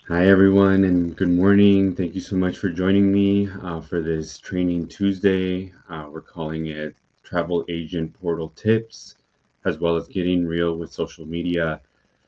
Hi, everyone, and good morning. Thank you so much for joining me for this Training Tuesday. We're calling it Travel Agent Portal Tips, as well as getting real with social media.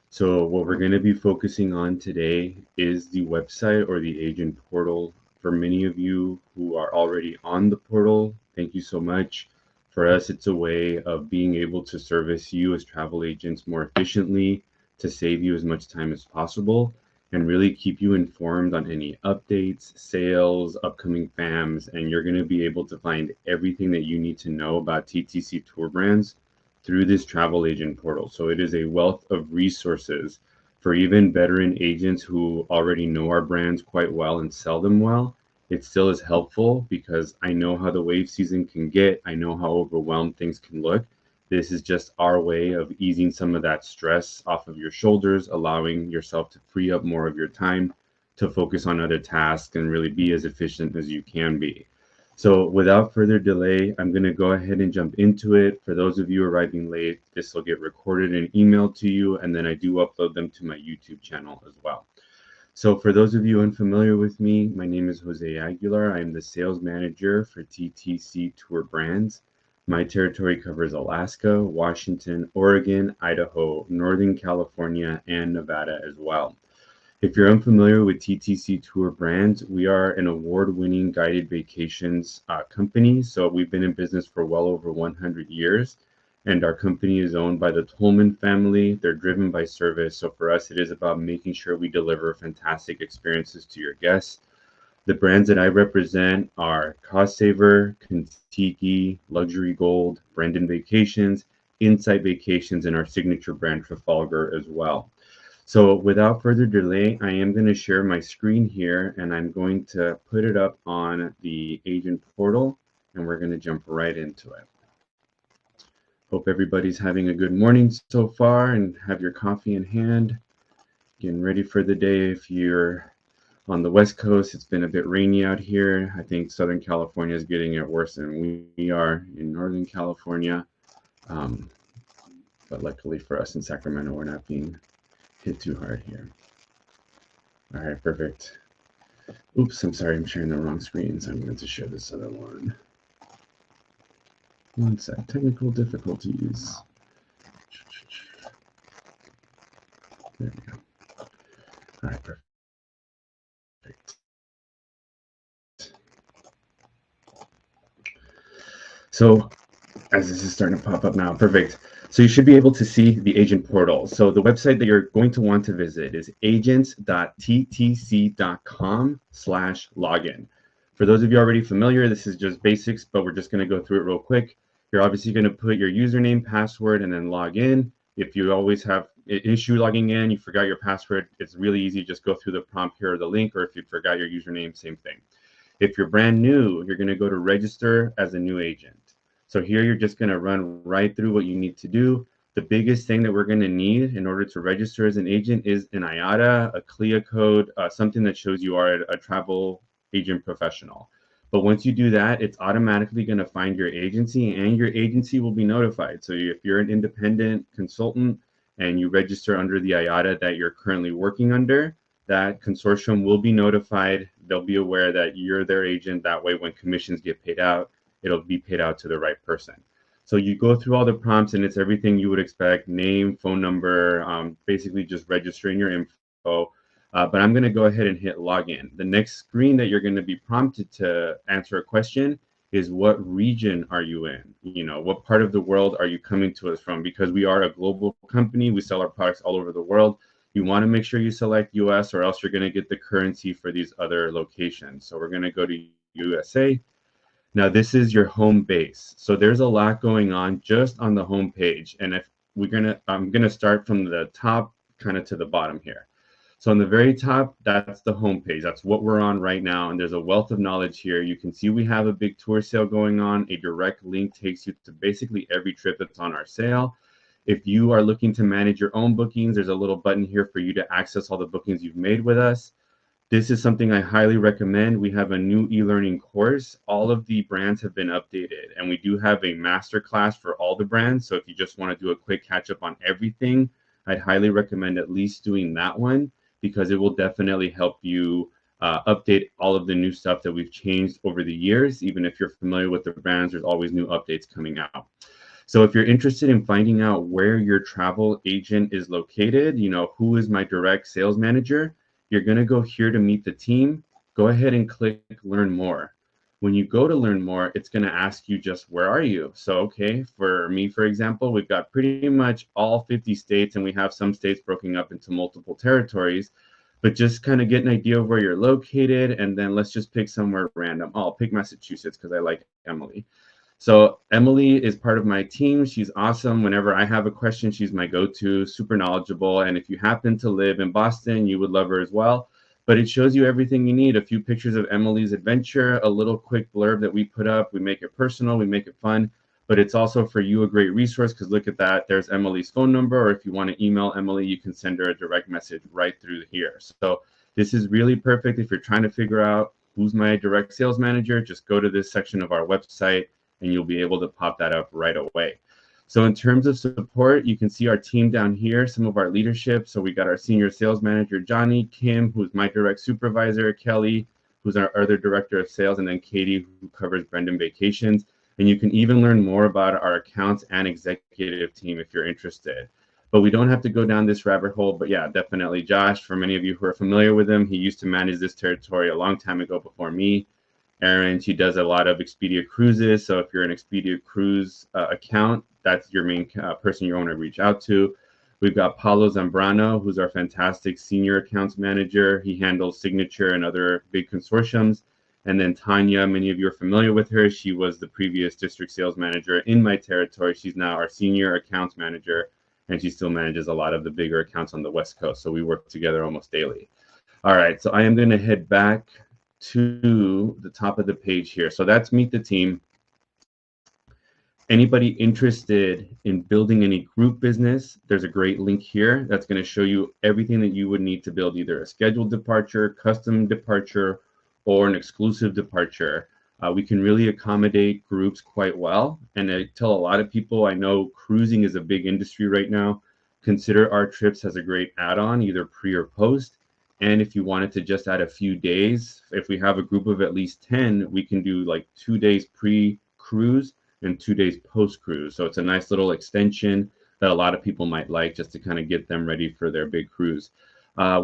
So, what we're going to be focusing on today is the website or the agent portal. For many of you who are already on the portal, thank you so much. For us, it's a way of being able to service you as travel agents more efficiently, to save you as much time as possible, and really keep you informed on any updates, sales, upcoming FAMs, and you're going to be able to find everything that you need to know about TTC tour brands through this travel agent portal. So it is a wealth of resources for even veteran agents who already know our brands quite well and sell them well. It still is helpful because I know how the wave season can get. I know how overwhelmed things can look. This is just our way of easing some of that stress off of your shoulders, allowing yourself to free up more of your time to focus on other tasks and really be as efficient as you can be. So without further delay, I'm going to go ahead and jump into it. For those of you arriving late, this will get recorded and emailed to you, and then I do upload them to my YouTube channel as well. So for those of you unfamiliar with me, my name is J.Aguilar. I am the sales manager for TTC Tour Brands. My territory covers Alaska, Washington, Oregon, Idaho, Northern California, and Nevada as well. If you're unfamiliar with TTC Tour Brands, we are an award-winning guided vacations company. So we've been in business for well over 100 years, and our company is owned by the Tolman family. They're driven by service. So for us, it is about making sure we deliver fantastic experiences to your guests. The brands that I represent are Cost Saver, Kentucky, Luxury Gold, Brendan Vacations, Insight Vacations, and our signature brand Trafalgar as well. So without further delay, I am going to share my screen here and I'm going to put it up on the agent portal and we're going to jump right into it. Hope everybody's having a good morning so far and have your coffee in hand, getting ready for the day. If you're on the West Coast, it's been a bit rainy out here. I think Southern California is getting it worse than we are in Northern California. Um, but luckily for us in Sacramento, we're not being hit too hard here. All right, perfect. Oops, I'm sorry, I'm sharing the wrong screen, so I'm going to share this other one. One sec, technical difficulties. There we go. All right, perfect. So as this is starting to pop up now, perfect. So you should be able to see the agent portal. So the website that you're going to want to visit is agents.ttc.com/login. For those of you already familiar, this is just basics, but we're just going to go through it real quick. You're obviously going to put your username, password, and then log in. If you always have an issue logging in, you forgot your password, it's really easy. Just go through the prompt here or the link, or if you forgot your username, same thing. If you're brand new, you're going to go to register as a new agent. So here you're just going to run right through what you need to do. The biggest thing that we're going to need in order to register as an agent is an IATA, a CLIA code, something that shows you are a travel agent professional. But once you do that, it's automatically going to find your agency and your agency will be notified. So if you're an independent consultant and you register under the IATA that you're currently working under, that consortium will be notified. They'll be aware that you're their agent. That way, when commissions get paid out, it'll be paid out to the right person. So you go through all the prompts and it's everything you would expect: name, phone number, basically just registering your info. But I'm going to go ahead and hit login. The next screen that you're going to be prompted to answer a question is, what region are you in? You know, what part of the world are you coming to us from? Because we are a global company, we sell our products all over the world. You want to make sure you select US, or else you're going to get the currency for these other locations. So we're going to go to USA. Now this is your home base. So there's a lot going on just on the home page. And if I'm gonna start from the top kind of to the bottom here. So on the very top, that's the home page. That's what we're on right now. And there's a wealth of knowledge here. You can see we have a big tour sale going on. A direct link takes you to basically every trip that's on our sale. If you are looking to manage your own bookings, there's a little button here for you to access all the bookings you've made with us. This is something I highly recommend. We have a new e-learning course. All of the brands have been updated, and we do have a master class for all the brands. So if you just want to do a quick catch up on everything, I'd highly recommend at least doing that one, because it will definitely help you update all of the new stuff that we've changed over the years. Even if you're familiar with the brands, there's always new updates coming out. So if you're interested in finding out where your travel agent is located, who is my direct sales manager, you're going to go here to meet the team. Go ahead and click learn more. When you go to learn more, it's going to ask you just where are you? So, okay, for me, for example, we've got pretty much all 50 states, and we have some states broken up into multiple territories. But just kind of get an idea of where you're located, and then let's just pick somewhere random. Oh, I'll pick Massachusetts because I like Emily. So Emily is part of my team. She's awesome. Whenever I have a question, she's my go-to, super knowledgeable. And if you happen to live in Boston, you would love her as well. But it shows you everything you need. A few pictures of Emily's adventure, a little quick blurb that we put up. We make it personal, we make it fun. But it's also for you a great resource because look at that. There's Emily's phone number. Or if you want to email Emily, you can send her a direct message right through here. So this is really perfect if you're trying to figure out who's my direct sales manager. Just go to this section of our website and you'll be able to pop that up right away. So in terms of support, you can see our team down here, some of our leadership. So we got our senior sales manager, Johnny, Kim, who's my direct supervisor, Kelly, who's our other director of sales, and then Katie, who covers Brendan Vacations. And you can even learn more about our accounts and executive team if you're interested. But we don't have to go down this rabbit hole. But yeah, definitely Josh, for many of you who are familiar with him, he used to manage this territory a long time ago before me. Erin, she does a lot of Expedia cruises. So if you're an Expedia cruise account, that's your main person you want to reach out to. We've got Paulo Zambrano, who's our fantastic senior accounts manager. He handles Signature and other big consortiums. And then Tanya, many of you are familiar with her. She was the previous district sales manager in my territory. She's now our senior accounts manager, and she still manages a lot of the bigger accounts on the West Coast. So we work together almost daily. All right, so I am going to head back to the top of the page here. So that's meet the team. Anybody interested in building any group business, there's a great link here that's going to show you everything that you would need to build either a scheduled departure, custom departure, or an exclusive departure. We can really accommodate groups quite well. And I tell a lot of people, I know cruising is a big industry right now. Consider our trips as a great add-on, either pre or post. And if you wanted to just add a few days, if we have a group of at least 10, we can do like 2 days pre-cruise and 2 days post-cruise. So it's a nice little extension that a lot of people might like just to kind of get them ready for their big cruise.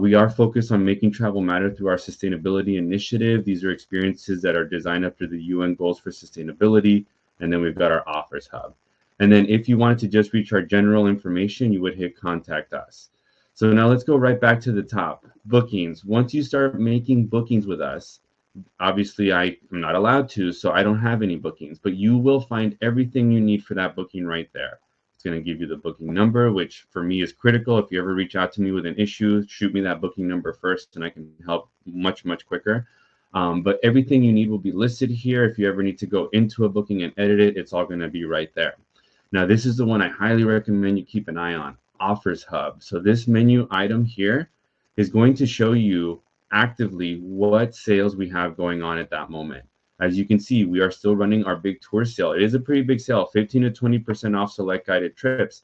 We are focused on making travel matter through our sustainability initiative. These are experiences that are designed after the UN goals for sustainability. And then we've got our offers hub. And then if you wanted to just reach our general information, you would hit contact us. So now let's go right back to the top. Bookings. Once you start making bookings with us, obviously I am not allowed to, so I don't have any bookings, but you will find everything you need for that booking right there. It's going to give you the booking number, which for me is critical. If you ever reach out to me with an issue, shoot me that booking number first and I can help much, much quicker. But everything you need will be listed here. If you ever need to go into a booking and edit it, it's all going to be right there. Now, this is the one I highly recommend you keep an eye on, Offers Hub. So this menu item here is going to show you actively what sales we have going on at that moment. As you can see, we are still running our big tour sale. It is a pretty big sale, 15 to 20% off select guided trips.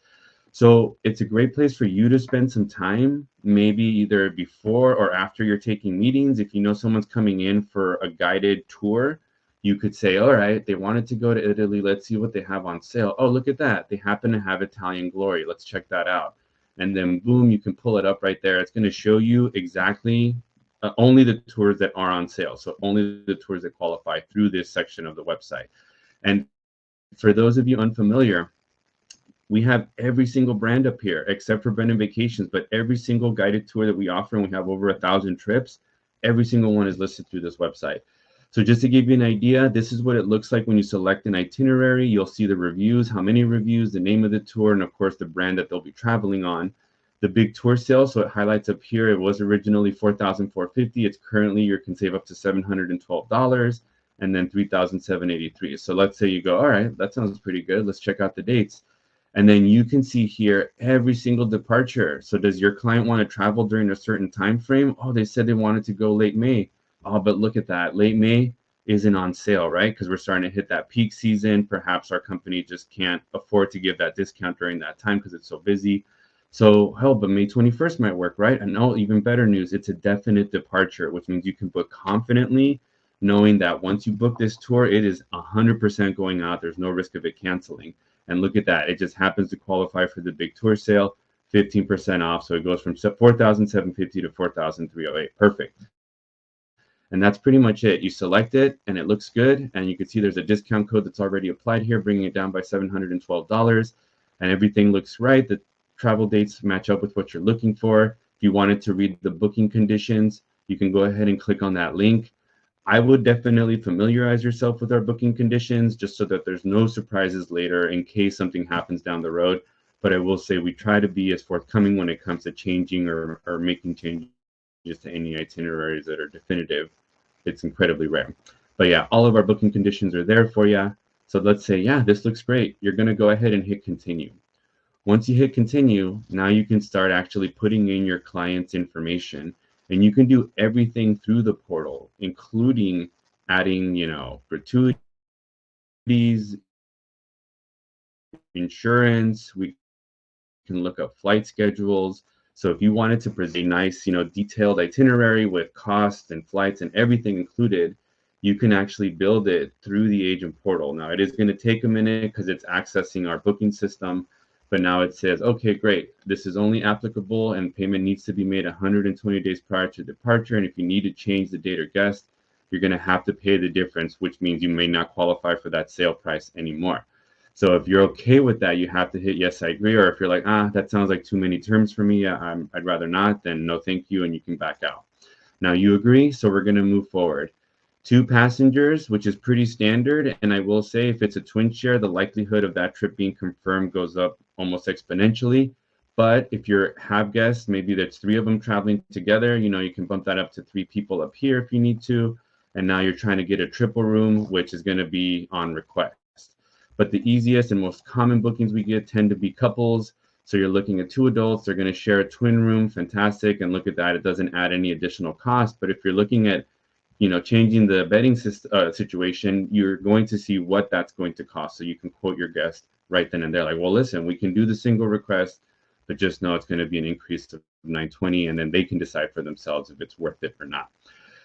So it's a great place for you to spend some time, maybe either before or after you're taking meetings. If you know someone's coming in for a guided tour, you could say, all right, they wanted to go to Italy. Let's see what they have on sale. Oh, look at that. They happen to have Italian Glory. Let's check that out. And then boom, you can pull it up right there. It's going to show you exactly only the tours that are on sale. So only the tours that qualify through this section of the website. And for those of you unfamiliar, we have every single brand up here except for Brendan Vacations, but every single guided tour that we offer, and we have over 1,000 trips, every single one is listed through this website. So just to give you an idea, this is what it looks like when you select an itinerary. You'll see the reviews, how many reviews, the name of the tour, and of course the brand that they'll be traveling on. The big tour sale, so it highlights up here, it was originally $4,450. It's currently, you can save up to $712 and then $3,783. So let's say you go, all right, that sounds pretty good. Let's check out the dates. And then you can see here every single departure. So does your client want to travel during a certain time frame? Oh, they said they wanted to go late May. Oh, but look at that. Late May isn't on sale, right? Because we're starting to hit that peak season. Perhaps our company just can't afford to give that discount during that time because it's so busy. So, hell, but May 21st might work, right? And no, even better news, it's a definite departure, which means you can book confidently, knowing that once you book this tour, it is 100% going out. There's no risk of it canceling. And look at that. It just happens to qualify for the big tour sale, 15% off. So it goes from 4,750 to 4,308. Perfect. And that's pretty much it. You select it and it looks good. And you can see there's a discount code that's already applied here, bringing it down by $712. And everything looks right. The travel dates match up with what you're looking for. If you wanted to read the booking conditions, you can go ahead and click on that link. I would definitely familiarize yourself with our booking conditions just so that there's no surprises later in case something happens down the road. But I will say we try to be as forthcoming when it comes to changing or making changes to any itineraries that are definitive. It's incredibly rare. But yeah, all of our booking conditions are there for you. So let's say, yeah, this looks great. You're going to go ahead and hit continue. Once you hit continue, now you can start actually putting in your client's information, and you can do everything through the portal, including adding, gratuities, insurance. We can look up flight schedules. So if you wanted to present a nice, detailed itinerary with costs and flights and everything included, you can actually build it through the agent portal. Now, it is going to take a minute because it's accessing our booking system. But now it says, okay, great. This is only applicable and payment needs to be made 120 days prior to departure. And if you need to change the date or guest, you're going to have to pay the difference, which means you may not qualify for that sale price anymore. So if you're okay with that, you have to hit yes, I agree. Or if you're like, that sounds like too many terms for me, I'd rather not, then no, thank you, and you can back out. Now you agree, so we're going to move forward. Two passengers, which is pretty standard, and I will say if it's a twin share, the likelihood of that trip being confirmed goes up almost exponentially. But if you have guests, maybe there's three of them traveling together, you can bump that up to three people up here if you need to. And now you're trying to get a triple room, which is going to be on request. But the easiest and most common bookings we get tend to be couples. So you're looking at two adults, they're going to share a twin room, fantastic. And look at that, it doesn't add any additional cost. But if you're looking at changing the bedding situation, you're going to see what that's going to cost. So you can quote your guest right then and there, like, well, listen, we can do the single request, but just know it's going to be an increase of 920, and then they can decide for themselves if it's worth it or not.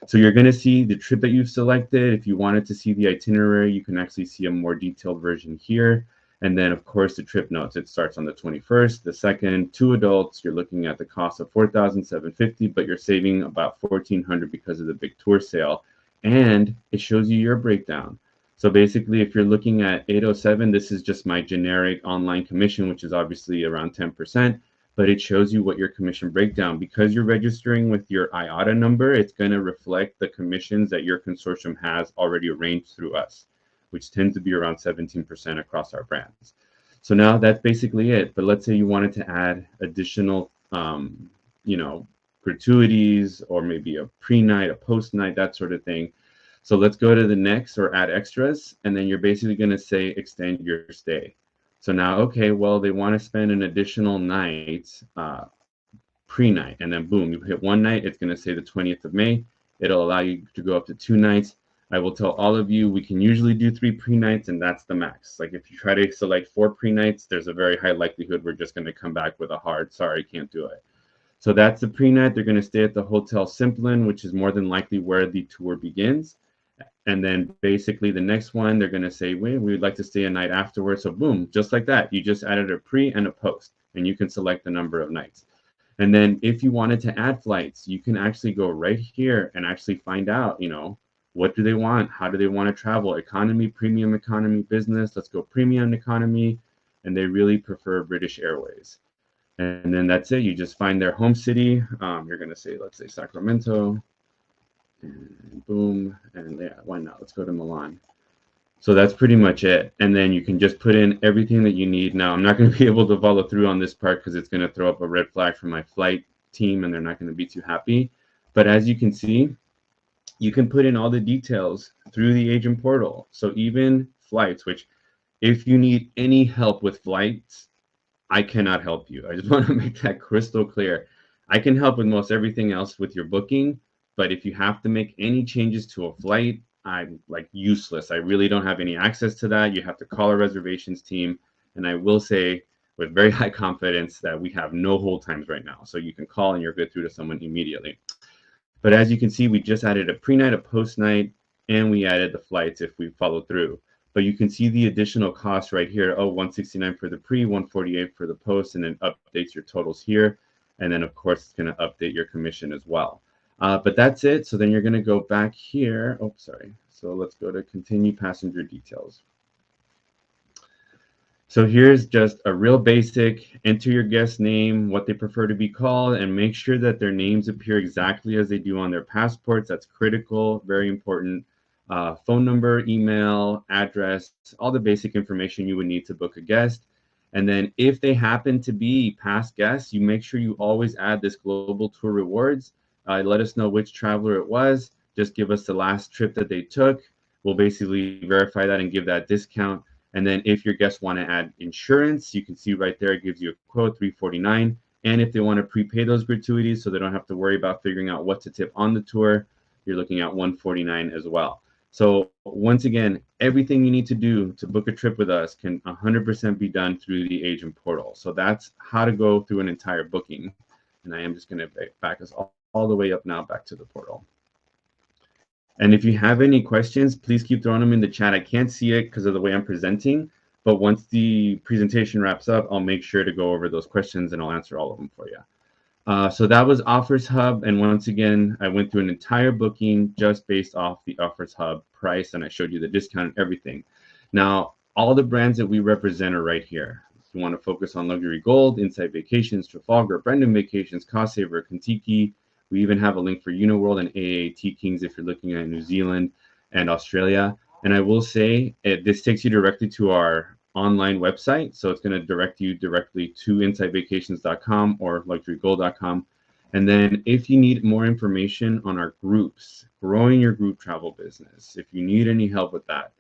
So you're going to see the trip that you've selected. If you wanted to see the itinerary, you can actually see a more detailed version here. And then, of course, the trip notes. It starts on the 21st. The second, two adults, you're looking at the cost of $4,750, but you're saving about $1,400 because of the big tour sale. And it shows you your breakdown. So basically, if you're looking at 807, this is just my generic online commission, which is obviously around 10%, but it shows you what your commission breakdown. Because you're registering with your IATA number, it's going to reflect the commissions that your consortium has already arranged through us, which tends to be around 17% across our brands. So now that's basically it. But let's say you wanted to add additional, gratuities, or maybe a pre-night, a post-night, that sort of thing. So let's go to the next, or add extras, and then you're basically going to say extend your stay. So now, okay, well, they want to spend an additional night, pre-night, and then boom, you hit one night, it's going to say the 20th of May. It'll allow you to go up to 2 nights. I will tell all of you, we can usually do 3 pre-nights, and that's the max. Like if you try to select 4 pre-nights, there's a very high likelihood we're just going to come back with a hard, sorry, can't do it. So that's the pre-night. They're going to stay at the Hotel Simplon, which is more than likely where the tour begins. And then basically the next one, they're going to say, wait, we'd like to stay a night afterwards. So boom, just like that, you just added a pre and a post, and you can select the number of nights. And then if you wanted to add flights, you can actually go right here and actually find out, what do they want? How do they want to travel? Economy, premium economy, business. Let's go premium economy. And they really prefer British Airways. And then that's it. You just find their home city. You're going to say, let's say Sacramento. And boom. And yeah, why not? Let's go to Milan. So that's pretty much it. And then you can just put in everything that you need. Now, I'm not going to be able to follow through on this part because it's going to throw up a red flag for my flight team, and they're not going to be too happy. But as you can see, you can put in all the details through the agent portal. So even flights, which if you need any help with flights, I cannot help you. I just want to make that crystal clear. I can help with most everything else with your booking, but if you have to make any changes to a flight, I'm like useless. I really don't have any access to that. You have to call our reservations team. And I will say, with very high confidence that we have no hold times right now. So you can call and you're good through to someone immediately. But as you can see, we just added a pre-night, a post-night, and we added the flights if we follow through. But you can see the additional costs right here. Oh, 169 for the pre, 148 for the post, and then updates your totals here. And then, of course, it's going to update your commission as well. But that's it. So then you're going to go back here. Oh, sorry. So let's go to continue passenger details. So here's just a real basic, enter your guest name, what they prefer to be called, and make sure that their names appear exactly as they do on their passports. That's critical, very important. Phone number, email, address, all the basic information you would need to book a guest. And then if they happen to be past guests, you make sure you always add this global tour rewards. Let us know which traveler it was. Just give us the last trip that they took. We'll basically verify that and give that discount. And then if your guests want to add insurance, you can see right there, it gives you a quote, $349. And if they want to prepay those gratuities so they don't have to worry about figuring out what to tip on the tour, you're looking at $149 as well. So once again, everything you need to do to book a trip with us can 100% be done through the agent portal. So that's how to go through an entire booking. And I am just going to back us all the way up now back to the portal. And if you have any questions, please keep throwing them in the chat. I can't see it because of the way I'm presenting, but once the presentation wraps up, I'll make sure to go over those questions and I'll answer all of them for you. So that was Offers Hub. And once again, I went through an entire booking just based off the Offers Hub price, and I showed you the discount and everything. Now, all the brands that we represent are right here. If you want to focus on Luxury Gold, Insight Vacations, Trafalgar, Brendan Vacations, Cost Saver, Kentucky. We even have a link for Uniworld and AAT Kings if you're looking at New Zealand and Australia. And I will say, this takes you directly to our online website. So it's going to direct you directly to insightvacations.com or luxurygold.com. And then if you need more information on our groups, growing your group travel business, if you need any help with that,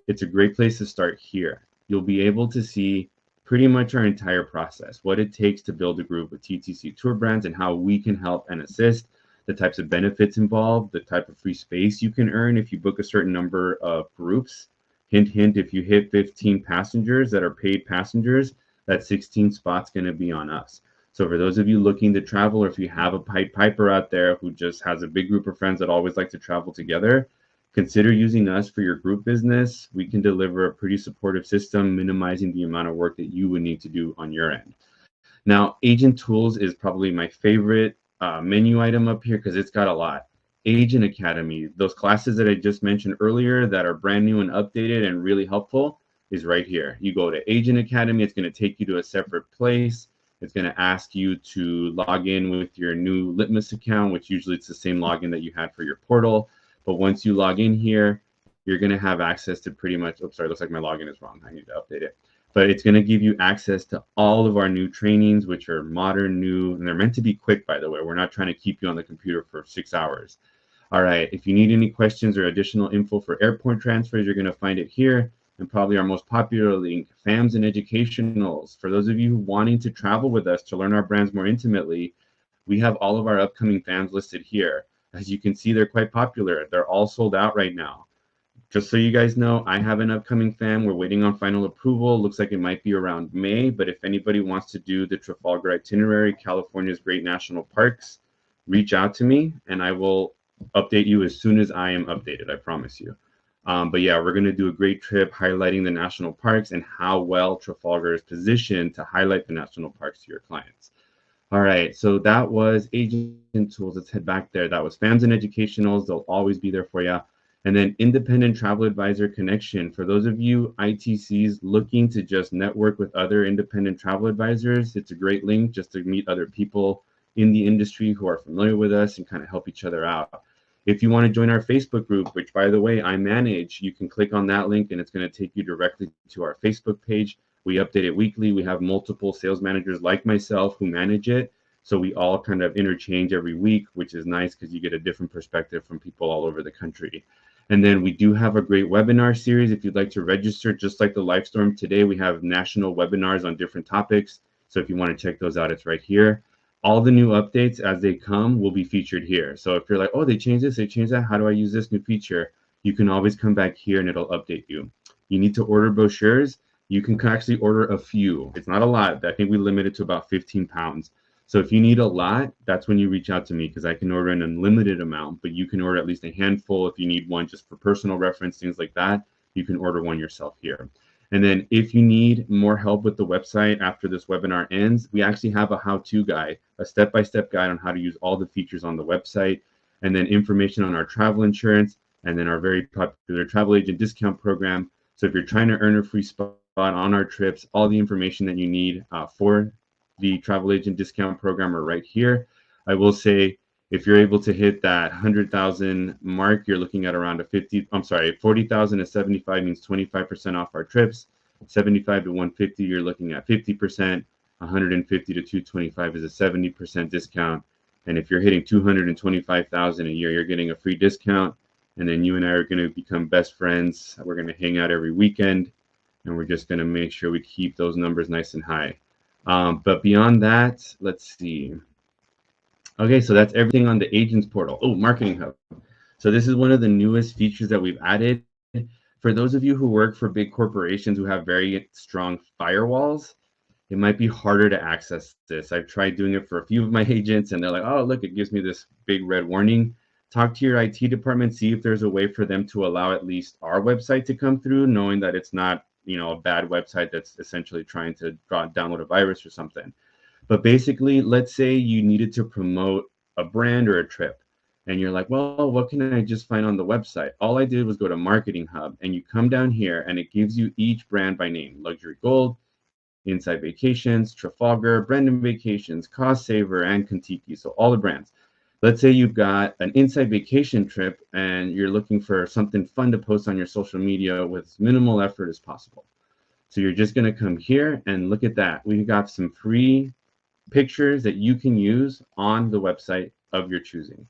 it's a great place to start here. You'll be able to see pretty much our entire process, what it takes to build a group with TTC Tour Brands and how we can help and assist, the types of benefits involved, the type of free space you can earn if you book a certain number of groups. Hint, hint, if you hit 15 passengers that are paid passengers, that 16 spot's going to be on us. So for those of you looking to travel, or if you have a Pied Piper out there who just has a big group of friends that always like to travel together, consider using us for your group business. We can deliver a pretty supportive system, minimizing the amount of work that you would need to do on your end. Now, Agent Tools is probably my favorite menu item up here because it's got a lot. Agent Academy, those classes that I just mentioned earlier that are brand new and updated and really helpful is right here. You go to Agent Academy, it's going to take you to a separate place. It's going to ask you to log in with your new Litmus account, which usually it's the same login that you had for your portal. But once you log in here, you're going to have access to pretty much, oops, sorry, looks like my login is wrong. I need to update it. But it's going to give you access to all of our new trainings, which are modern, new, and they're meant to be quick, by the way. We're not trying to keep you on the computer for 6 hours. All right, if you need any questions or additional info for airport transfers, you're going to find it here. And probably our most popular link, FAMs and Educationals. For those of you wanting to travel with us to learn our brands more intimately, we have all of our upcoming FAMs listed here. As you can see, they're quite popular. They're all sold out right now. Just so you guys know, I have an upcoming FAM. We're waiting on final approval. Looks like it might be around May, but if anybody wants to do the Trafalgar itinerary, California's great national parks, reach out to me and I will update you as soon as I am updated, I promise you. But yeah, we're going to do a great trip highlighting the national parks and how well Trafalgar is positioned to highlight the national parks to your clients. All right, so that was Agent Tools. Let's head back there. That was FAMs and Educationals. They'll always be there for you. And then Independent Travel Advisor Connection. For those of you ITCs looking to just network with other independent travel advisors, it's a great link just to meet other people in the industry who are familiar with us and kind of help each other out. If you want to join our Facebook group, which by the way, I manage, you can click on that link and it's going to take you directly to our Facebook page. We update it weekly. We have multiple sales managers like myself who manage it. So we all kind of interchange every week, which is nice because you get a different perspective from people all over the country. And then we do have a great webinar series. If you'd like to register, just like the Livestorm today, we have national webinars on different topics. So if you want to check those out, it's right here. All the new updates as they come will be featured here. So if you're like, oh, they changed this, they changed that, how do I use this new feature? You can always come back here and it'll update you. You need to order brochures. you can actually order a few. It's not a lot. I think we limit it to about 15 pounds. So if you need a lot, that's when you reach out to me because I can order an unlimited amount, but you can order at least a handful if you need one just for personal reference, things like that. You can order one yourself here. And then if you need more help with the website after this webinar ends, we actually have a how-to guide, a step-by-step guide on how to use all the features on the website, and then information on our travel insurance, and then our very popular travel agent discount program. So if you're trying to earn a free spot on our trips, all the information that you need for the travel agent discount program are right here. I will say, if you're able to hit that 100,000 mark, you're looking at around 40,000 to 75 means 25% off our trips. 75 to 150, you're looking at 50%. 150 to 225 is a 70% discount. And if you're hitting 225,000 a year, you're getting a free discount. And then you and I are going to become best friends. We're going to hang out every weekend, and we're just going to make sure we keep those numbers nice and high. But beyond that, let's see. Okay, so that's everything on the agents portal. Oh, Marketing Hub. So this is one of the newest features that we've added. For those of you who work for big corporations who have very strong firewalls, it might be harder to access this. I've tried doing it for a few of my agents, and they're like, oh, look, it gives me this big red warning. Talk to your IT department, see if there's a way for them to allow at least our website to come through, knowing that it's not, a bad website that's essentially trying to download a virus or something. But basically, let's say you needed to promote a brand or a trip, and you're like, well, what can I just find on the website? All I did was go to Marketing Hub, and you come down here, and it gives you each brand by name: Luxury Gold, Inside Vacations, Trafalgar, Brendan Vacations, Cost Saver, and Contiki. So all the brands. Let's say you've got an Inside Vacation trip and you're looking for something fun to post on your social media with as minimal effort as possible. So you're just going to come here and look at that. We've got some free pictures that you can use on the website of your choosing.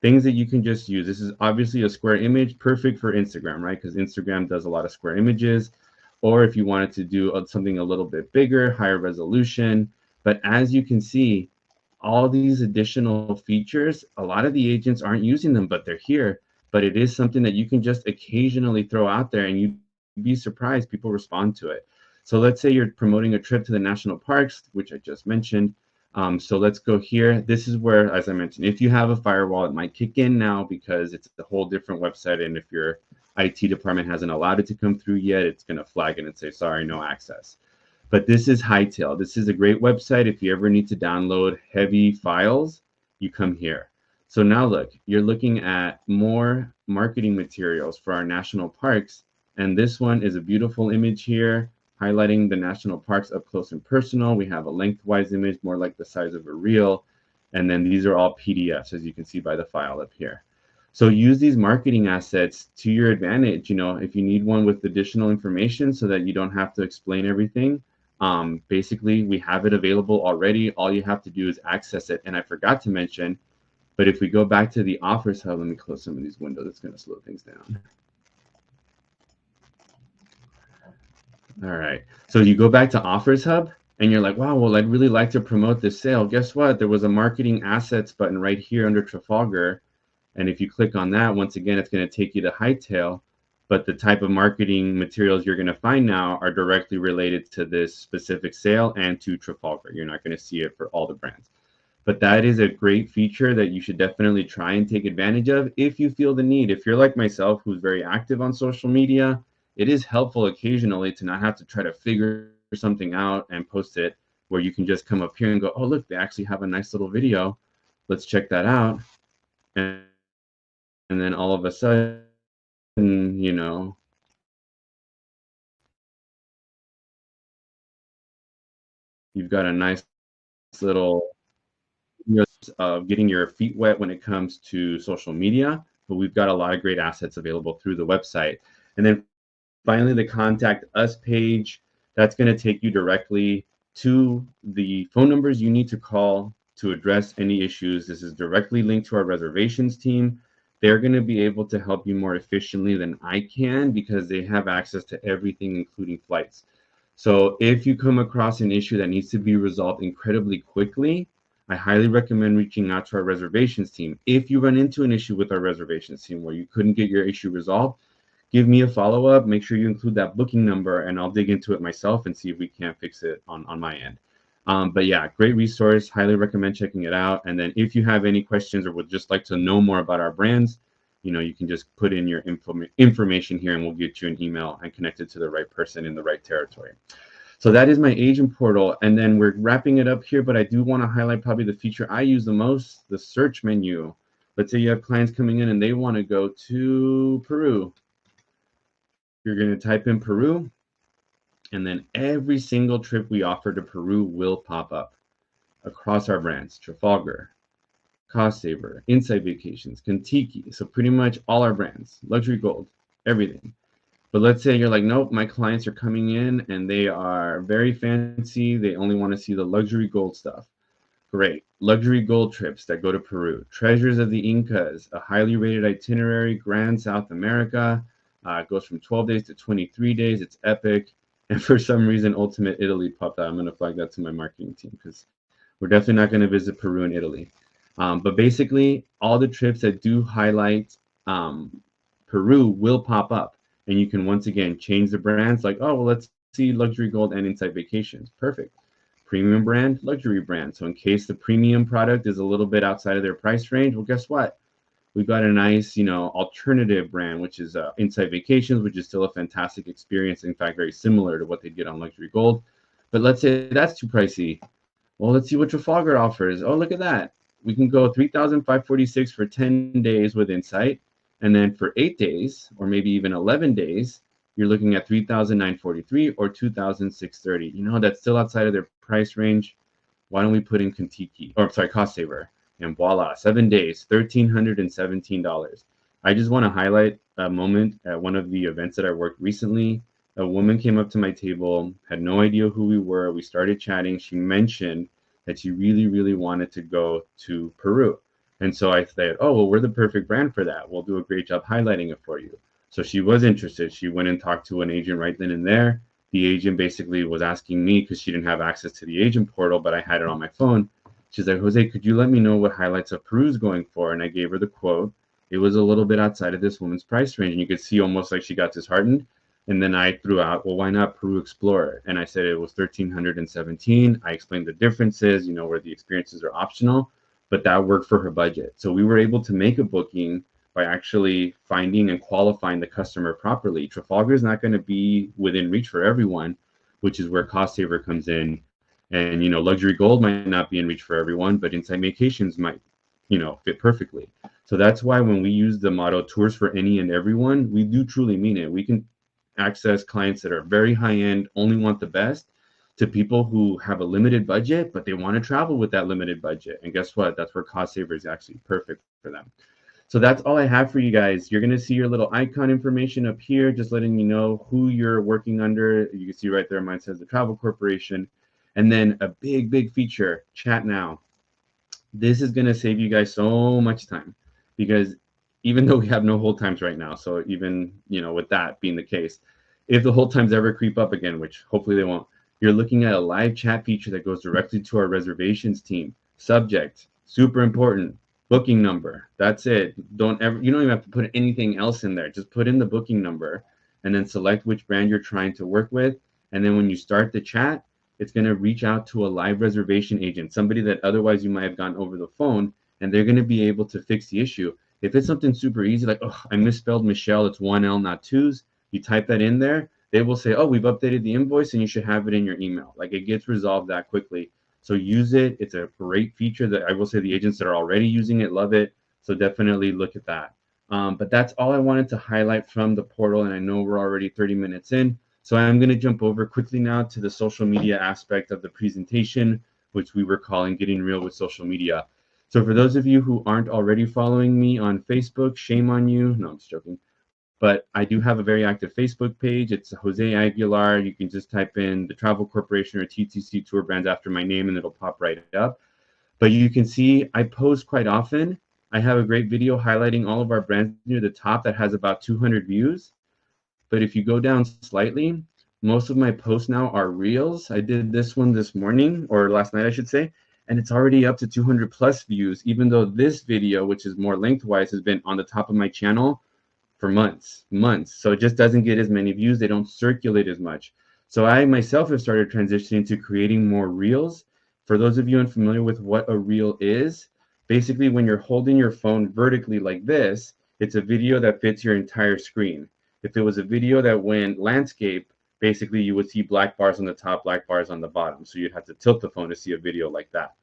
Things that you can just use. This is obviously a square image, perfect for Instagram, right? Because Instagram does a lot of square images. Or if you wanted to do something a little bit bigger, higher resolution. But as you can see, all these additional features, a lot of the agents aren't using them, but they're here. But it is something that you can just occasionally throw out there, and you'd be surprised people respond to it. So let's say you're promoting a trip to the national parks, which I just mentioned. So let's go here. This is where, as I mentioned, if you have a firewall, it might kick in now because it's a whole different website. And if your IT department hasn't allowed it to come through yet, it's going to flag it and say, sorry, no access. But this is Hightail. This is a great website. If you ever need to download heavy files, you come here. So now look, you're looking at more marketing materials for our national parks. And this one is a beautiful image here, highlighting the national parks up close and personal. We have a lengthwise image, more like the size of a reel. And then these are all PDFs, as you can see by the file up here. So use these marketing assets to your advantage. If you need one with additional information so that you don't have to explain everything, basically we have it available already. All you have to do is access it. And I forgot to mention, but if we go back to the Offers Hub, let me close some of these windows. It's going to slow things down. All right. So you go back to Offers Hub and you're like, wow, well, I'd really like to promote this sale. Guess what? There was a marketing assets button right here under Trafalgar. And if you click on that, once again, it's going to take you to Hightail. But the type of marketing materials you're going to find now are directly related to this specific sale and to Trafalgar. You're not going to see it for all the brands. But that is a great feature that you should definitely try and take advantage of if you feel the need. If you're like myself, who's very active on social media, it is helpful occasionally to not have to try to figure something out and post it, where you can just come up here and go, oh, look, they actually have a nice little video. Let's check that out. And then all of a sudden, you've got a nice little of getting your feet wet when it comes to social media, but we've got a lot of great assets available through the website. And then finally, the Contact Us page, that's going to take you directly to the phone numbers you need to call to address any issues. This is directly linked to our reservations team. They're going to be able to help you more efficiently than I can because they have access to everything, including flights. So if you come across an issue that needs to be resolved incredibly quickly, I highly recommend reaching out to our reservations team. If you run into an issue with our reservations team where you couldn't get your issue resolved, give me a follow-up. Make sure you include that booking number, and I'll dig into it myself and see if we can't fix it on my end. But yeah, great resource. Highly recommend checking it out. And then if you have any questions or would just like to know more about our brands, you can just put in your information here and we'll get you an email and connect it to the right person in the right territory. So that is my agent portal. And then we're wrapping it up here, but I do want to highlight probably the feature I use the most, the search menu. Let's say you have clients coming in and they want to go to Peru. You're going to type in Peru, and then every single trip we offer to Peru will pop up across our brands: Trafalgar, Cost Saver, Inside Vacations, Contiki. So pretty much all our brands, Luxury Gold, everything. But let's say you're like, nope, my clients are coming in and they are very fancy. They only want to see the luxury gold stuff. Great. Luxury gold trips that go to Peru. Treasures of the Incas, a highly rated itinerary, Grand South America. It goes from 12 days to 23 days. It's epic. And for some reason, Ultimate Italy popped out. I'm going to flag that to my marketing team because we're definitely not going to visit Peru and Italy. But basically, all the trips that do highlight Peru will pop up. And you can once again change the brands like, oh, well, let's see Luxury Gold and Inside Vacations. Perfect. Premium brand, luxury brand. So in case the premium product is a little bit outside of their price range, well, guess what? We've got a nice, alternative brand, which is Inside Vacations, which is still a fantastic experience. In fact, very similar to what they get on Luxury Gold. But let's say that's too pricey. Well, let's see what Trafalgar offers. Oh, look at that. We can go $3,546 for 10 days with Insight. And then for 8 days, or maybe even 11 days, you're looking at $3,943 or $2,630. That's still outside of their price range. Why don't we put in Cost Saver? And voila, 7 days, $1,317. I just want to highlight a moment at one of the events that I worked recently. A woman came up to my table, had no idea who we were. We started chatting. She mentioned that she really, really wanted to go to Peru. And so I said, oh, well, we're the perfect brand for that. We'll do a great job highlighting it for you. So she was interested. She went and talked to an agent right then and there. The agent basically was asking me, because she didn't have access to the agent portal, but I had it on my phone. She's like, Jose, could you let me know what highlights of Peru's going for? And I gave her the quote. It was a little bit outside of this woman's price range. And you could see almost like she got disheartened. And then I threw out, well, why not Peru Explorer? And I said it was $1,317. I explained the differences, where the experiences are optional, but that worked for her budget. So we were able to make a booking by actually finding and qualifying the customer properly. Trafalgar is not going to be within reach for everyone, which is where Cost Saver comes in. And, Luxury Gold might not be in reach for everyone, but Inside Vacations might, fit perfectly. So that's why when we use the motto tours for any and everyone, we do truly mean it. We can access clients that are very high end, only want the best, to people who have a limited budget, but they want to travel with that limited budget. And guess what? That's where Cost Saver is actually perfect for them. So that's all I have for you guys. You're going to see your little icon information up here, just letting you know who you're working under. You can see right there, mine says the Travel Corporation. And then a big, big feature, chat now. This is going to save you guys so much time, because even though we have no hold times right now, so even, with that being the case, if the hold times ever creep up again, which hopefully they won't, you're looking at a live chat feature that goes directly to our reservations team. Subject, super important, booking number. That's it. You don't even have to put anything else in there. Just put in the booking number and then select which brand you're trying to work with. And then when you start the chat, it's going to reach out to a live reservation agent, somebody that otherwise you might have gotten over the phone, and they're going to be able to fix the issue. If it's something super easy, like, oh, I misspelled Michelle, it's 1L, not 2s, you type that in there, they will say, oh, we've updated the invoice and you should have it in your email. Like, it gets resolved that quickly. So use it. It's a great feature that I will say the agents that are already using it love it. So definitely look at that. But that's all I wanted to highlight from the portal. And I know we're already 30 minutes in. So I'm going to jump over quickly now to the social media aspect of the presentation, which we were calling Getting Real with Social Media. So for those of you who aren't already following me on Facebook, shame on you. No, I'm just joking. But I do have a very active Facebook page. It's Jose Aguilar. You can just type in the Travel Corporation or TTC Tour Brands after my name and it'll pop right up. But you can see I post quite often. I have a great video highlighting all of our brands near the top that has about 200 views. But if you go down slightly, most of my posts now are reels. I did this one this morning, or last night I should say, and it's already up to 200 plus views, even though this video, which is more lengthwise, has been on the top of my channel for months. So it just doesn't get as many views. They don't circulate as much. So I myself have started transitioning to creating more reels. For those of you unfamiliar with what a reel is, basically when you're holding your phone vertically like this, it's a video that fits your entire screen. If it was a video that went landscape, basically you would see black bars on the top, black bars on the bottom. So you'd have to tilt the phone to see a video like that.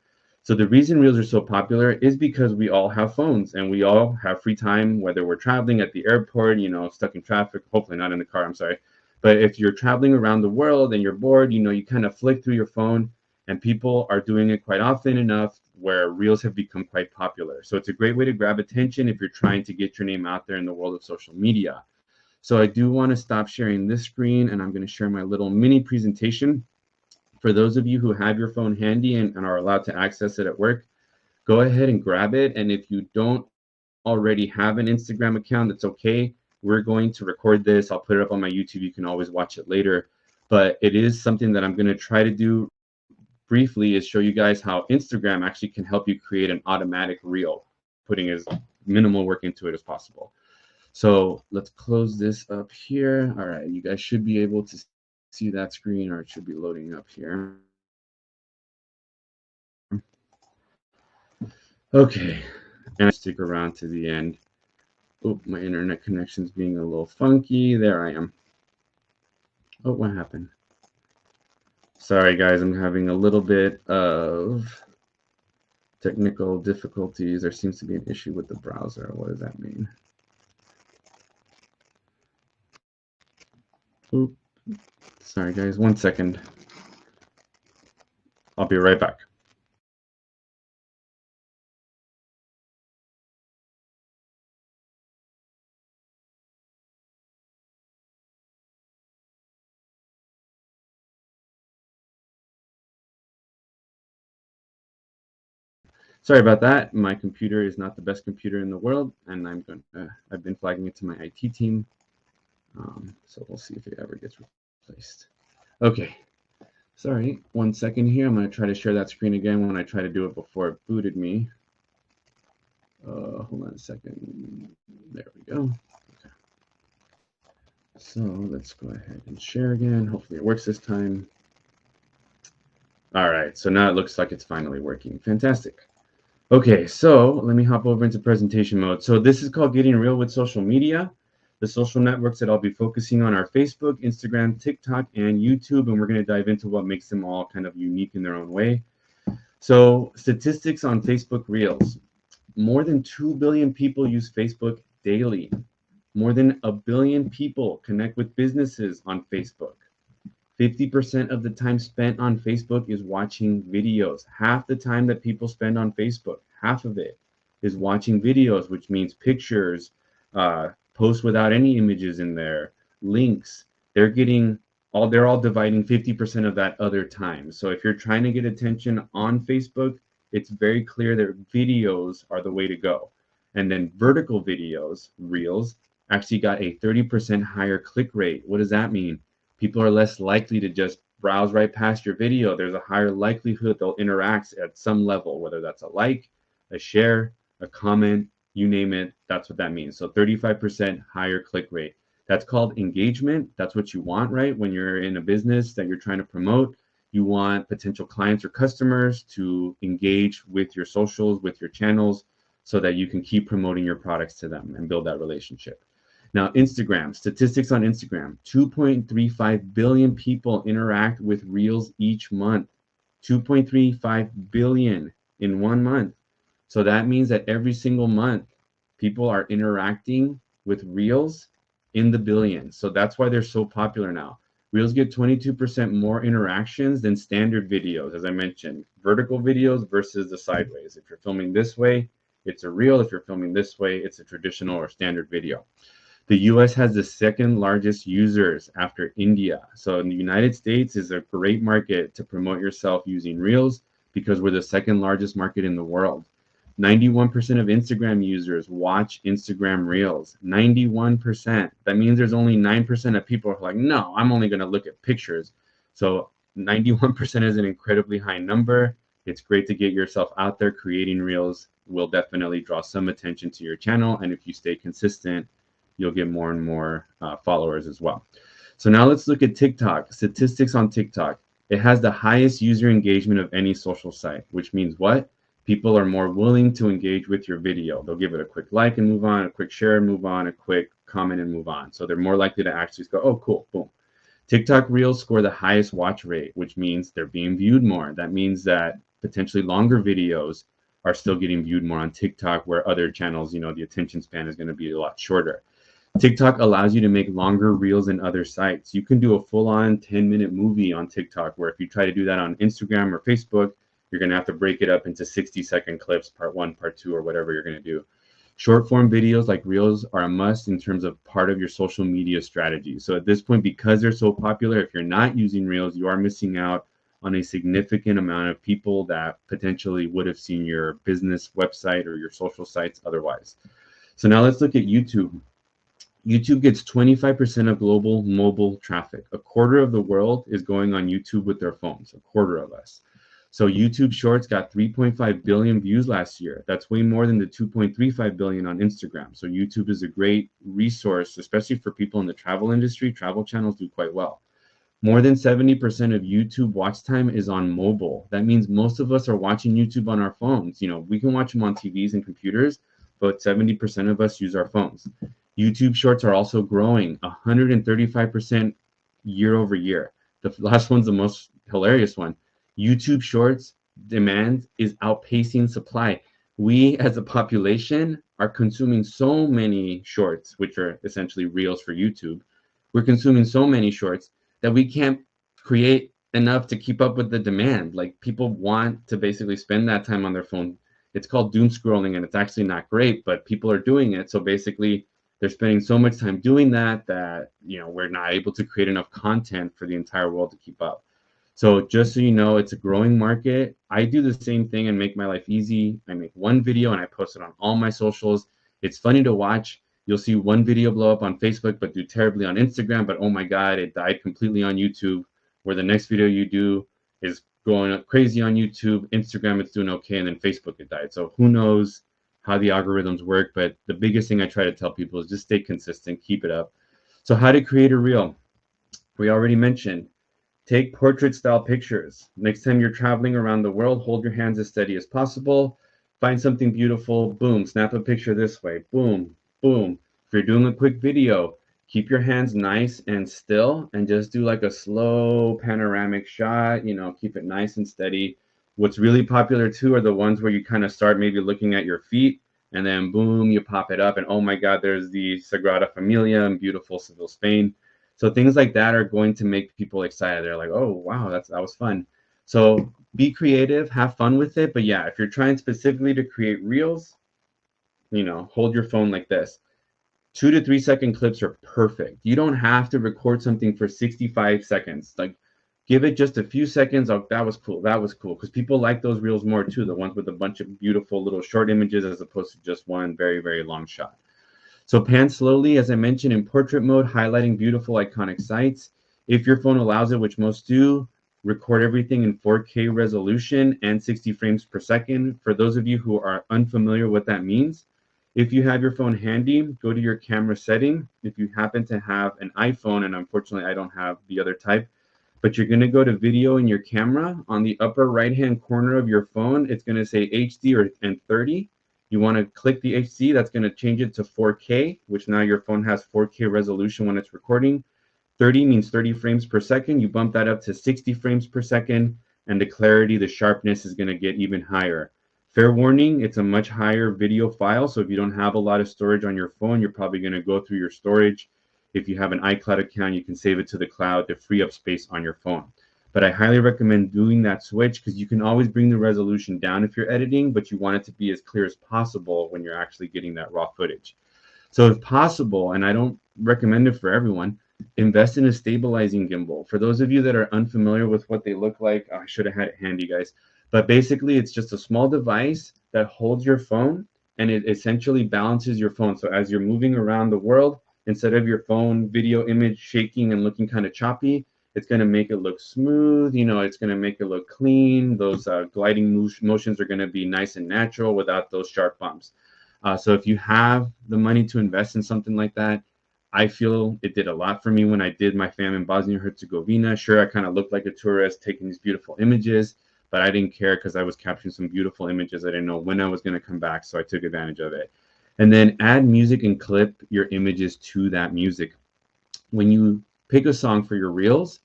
So the reason reels are so popular is because we all have phones and we all have free time, whether we're traveling at the airport, stuck in traffic, hopefully not in the car, I'm sorry. But if you're traveling around the world and you're bored, you kind of flick through your phone, and people are doing it quite often enough where reels have become quite popular. So it's a great way to grab attention if you're trying to get your name out there in the world of social media. So I do want to stop sharing this screen, and I'm going to share my little mini presentation. For those of you who have your phone handy and are allowed to access it at work, go ahead and grab it. And if you don't already have an Instagram account, that's okay. We're going to record this. I'll put it up on my YouTube. You can always watch it later. But it is something that I'm going to try to do briefly, is show you guys how Instagram actually can help you create an automatic reel, putting as minimal work into it as possible. So let's close this up here. All right, you guys should be able to see that screen, or it should be loading up here. Okay, and stick around to the end. Oh, my internet connection's being a little funky. There I am. Oh, what happened? Sorry, guys, I'm having a little bit of technical difficulties. There seems to be an issue with the browser. What does that mean? Oop. Sorry, guys, 1 second. I'll be right back. Sorry about that. My computer is not the best computer in the world, and I've been flagging it to my IT team. So we'll see if it ever gets replaced. Okay. Sorry, 1 second here. I'm going to try to share that screen again when I try to do it before it booted me. Hold on a second. There we go. Okay. So let's go ahead and share again. Hopefully it works this time. All right, so now it looks like it's finally working. Fantastic. Okay, so let me hop over into presentation mode. So this is called Getting Real with Social Media. The social networks that I'll be focusing on are Facebook, Instagram, TikTok, and YouTube, and we're going to dive into what makes them all kind of unique in their own way. So statistics on Facebook Reels. More than 2 billion people use Facebook daily. More than 1 billion people connect with businesses on Facebook. 50% of the time spent on Facebook is watching videos. Half the time that people spend on Facebook, half of it is watching videos, which means pictures, posts without any images in there, links. They're all dividing 50% of that other time. So if you're trying to get attention on Facebook, it's very clear that videos are the way to go. And then vertical videos, reels, actually got a 30% higher click rate. What does that mean? People are less likely to just browse right past your video. There's a higher likelihood they'll interact at some level, whether that's a like, a share, a comment, you name it. That's what that means. So 35% higher click rate. That's called engagement. That's what you want, right? When you're in a business that you're trying to promote, you want potential clients or customers to engage with your socials, with your channels, so that you can keep promoting your products to them and build that relationship. Now, Instagram, statistics on Instagram, 2.35 billion people interact with Reels each month. 2.35 billion in 1 month. So that means that every single month, people are interacting with Reels in the billions. So that's why they're so popular now. Reels get 22% more interactions than standard videos, as I mentioned. Vertical videos versus the sideways. If you're filming this way, it's a Reel. If you're filming this way, it's a traditional or standard video. The US has the second largest users after India. So in the United States is a great market to promote yourself using Reels because we're the second largest market in the world. 91% of Instagram users watch Instagram Reels. 91%. That means there's only 9% of people who are like, no, I'm only going to look at pictures. So 91% is an incredibly high number. It's great to get yourself out there. Creating Reels will definitely draw some attention to your channel. And if you stay consistent, you'll get more and more followers as well. So now let's look at TikTok. Statistics on TikTok. It has the highest user engagement of any social site, which means what? People are more willing to engage with your video. They'll give it a quick like and move on, a quick share and move on, a quick comment and move on. So they're more likely to actually go, oh, cool, boom. TikTok Reels score the highest watch rate, which means they're being viewed more. That means that potentially longer videos are still getting viewed more on TikTok, where other channels, the attention span is going to be a lot shorter. TikTok allows you to make longer reels than other sites. You can do a full-on 10-minute movie on TikTok, where if you try to do that on Instagram or Facebook, you're going to have to break it up into 60-second clips, part 1, part 2, or whatever you're going to do. Short form videos like Reels are a must in terms of part of your social media strategy. So at this point, because they're so popular, if you're not using Reels, you are missing out on a significant amount of people that potentially would have seen your business website or your social sites otherwise. So now let's look at YouTube. YouTube gets 25% of global mobile traffic. A quarter of the world is going on YouTube with their phones, a quarter of us. So YouTube Shorts got 3.5 billion views last year. That's way more than the 2.35 billion on Instagram. So YouTube is a great resource, especially for people in the travel industry. Travel channels do quite well. More than 70% of YouTube watch time is on mobile. That means most of us are watching YouTube on our phones. We can watch them on TVs and computers, but 70% of us use our phones. YouTube Shorts are also growing 135% year over year. The last one's the most hilarious one. YouTube Shorts demand is outpacing supply. We as a population are consuming so many shorts, which are essentially reels for YouTube. We're consuming so many shorts that we can't create enough to keep up with the demand. Like, people want to basically spend that time on their phone. It's called doom scrolling, and it's actually not great, but people are doing it. So basically, they're spending so much time doing that we're not able to create enough content for the entire world to keep up. So just so you know, it's a growing market. I do the same thing and make my life easy. I make one video and I post it on all my socials. It's funny to watch. You'll see one video blow up on Facebook, but do terribly on Instagram. But oh my God, it died completely on YouTube, where the next video you do is going up crazy on YouTube. Instagram, it's doing okay. And then Facebook, it died. So who knows how the algorithms work. But the biggest thing I try to tell people is just stay consistent, keep it up. So how to create a reel. We already mentioned. Take portrait style pictures. Next time you're traveling around the world, hold your hands as steady as possible. Find something beautiful, boom, snap a picture this way, boom, boom. If you're doing a quick video, keep your hands nice and still and just do like a slow panoramic shot, keep it nice and steady. What's really popular too are the ones where you kind of start maybe looking at your feet and then boom, you pop it up and oh my God, there's the Sagrada Familia in beautiful Seville, Spain. So things like that are going to make people excited. They're like, oh, wow, that was fun. So be creative, have fun with it. But yeah, if you're trying specifically to create reels, hold your phone like this. 2 to 3 second clips are perfect. You don't have to record something for 65 seconds. Like, give it just a few seconds. Oh, that was cool. That was cool. Because people like those reels more too, the ones with a bunch of beautiful little short images as opposed to just one very, very long shot. So pan slowly, as I mentioned, in portrait mode, highlighting beautiful iconic sites. If your phone allows it, which most do, record everything in 4K resolution and 60 frames per second. For those of you who are unfamiliar what that means, if you have your phone handy, go to your camera setting. If you happen to have an iPhone, and unfortunately I don't have the other type, but you're going to go to video in your camera. On the upper right-hand corner of your phone, it's going to say HD and 30. You want to click the HD, that's going to change it to 4K, which now your phone has 4K resolution when it's recording. 30 means 30 frames per second. You bump that up to 60 frames per second, and the clarity, the sharpness is going to get even higher. Fair warning, it's a much higher video file, so if you don't have a lot of storage on your phone, you're probably going to go through your storage. If you have an iCloud account, you can save it to the cloud to free up space on your phone. But I highly recommend doing that switch because you can always bring the resolution down if you're editing, but you want it to be as clear as possible when you're actually getting that raw footage. So if possible, and I don't recommend it for everyone, invest in a stabilizing gimbal. For those of you that are unfamiliar with what they look like, I should have had it handy, guys. But basically, it's just a small device that holds your phone, and it essentially balances your phone. So as you're moving around the world, instead of your phone video image shaking and looking kind of choppy, it's going to make it look smooth. It's going to make it look clean. Those gliding motions are going to be nice and natural without those sharp bumps. So if you have the money to invest in something like that, I feel it did a lot for me when I did my fam in Bosnia and Herzegovina. Sure, I kind of looked like a tourist taking these beautiful images, but I didn't care because I was capturing some beautiful images. I didn't know when I was going to come back, so I took advantage of it. And then add music and clip your images to that music. When you pick a song for your reels,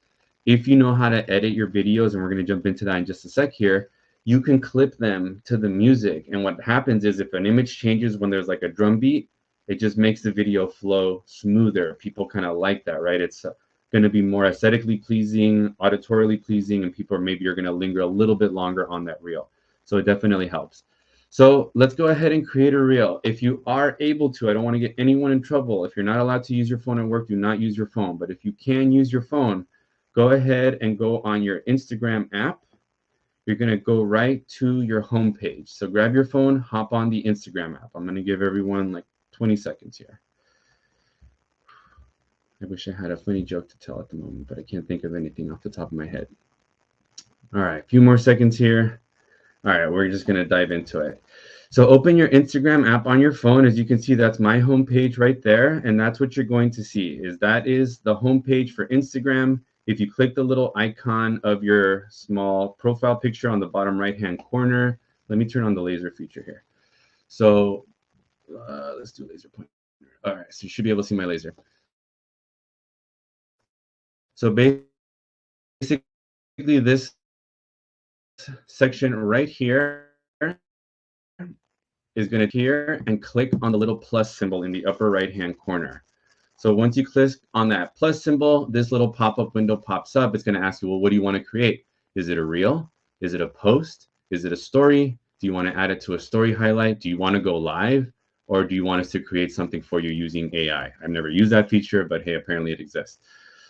if you know how to edit your videos, and we're going to jump into that in just a sec here, you can clip them to the music. And what happens is if an image changes when there's like a drum beat, it just makes the video flow smoother. People kind of like that, right? It's going to be more aesthetically pleasing, auditorily pleasing, and people maybe are going to linger a little bit longer on that reel. So it definitely helps. So let's go ahead and create a reel. If you are able to, I don't want to get anyone in trouble. If you're not allowed to use your phone at work, do not use your phone. But if you can use your phone, go ahead and go on your Instagram app. You're going to go right to your home page. So grab your phone, hop on the Instagram app. I'm going to give everyone like 20 seconds here. I wish I had a funny joke to tell at the moment, but I can't think of anything off the top of my head. All right, a few more seconds here. All right, we're just going to dive into it. So open your Instagram app on your phone. As you can see, that's my homepage right there. And that's what you're going to see that is the homepage for Instagram. If you click the little icon of your small profile picture on the bottom right-hand corner, let me turn on the laser feature here. So let's do laser pointer. All right, so you should be able to see my laser. So basically this section right here is going to here and click on the little plus symbol in the upper right hand corner. So once you click on that plus symbol, this little pop-up window pops up. It's going to ask you, well, what do you want to create? Is it a reel? Is it a post? Is it a story? Do you want to add it to a story highlight? Do you want to go live? Or do you want us to create something for you using AI? I've never used that feature, but hey, apparently it exists.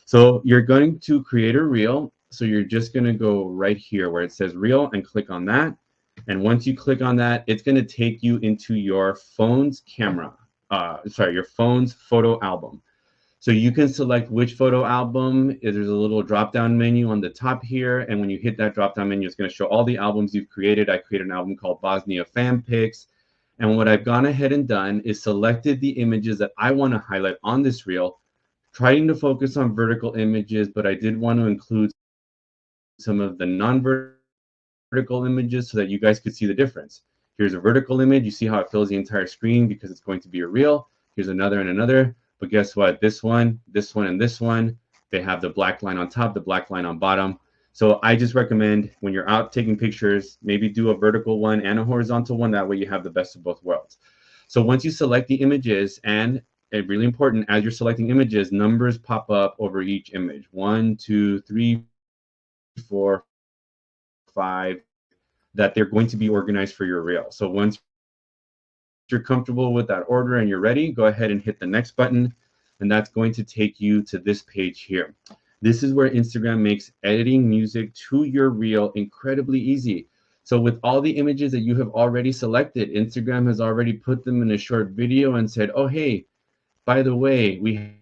So you're going to create a reel. So you're just going to go right here where it says reel and click on that. And once you click on that, it's going to take you into your phone's camera, your phone's photo album. So you can select which photo album. There's a little drop-down menu on the top here. And when you hit that drop-down menu, it's going to show all the albums you've created. I created an album called Bosnia Fan Pics. And what I've gone ahead and done is selected the images that I want to highlight on this reel, trying to focus on vertical images, but I did want to include some of the non-vertical images so that you guys could see the difference. Here's a vertical image. You see how it fills the entire screen because it's going to be a reel. Here's another and another. But guess what? This one, and this one, they have the black line on top, the black line on bottom. So I just recommend when you're out taking pictures, maybe do a vertical one and a horizontal one. That way you have the best of both worlds. So once you select the images, and really important, as you're selecting images, numbers pop up over each image. 1, 2, 3, 4, 5, that they're going to be organized for your reel. So once you're comfortable with that order and you're ready, go ahead and hit the next button, and that's going to take you to this page here. This is where Instagram makes editing music to your reel incredibly easy. So with all the images that you have already selected, Instagram has already put them in a short video and said, oh, hey, by the way, we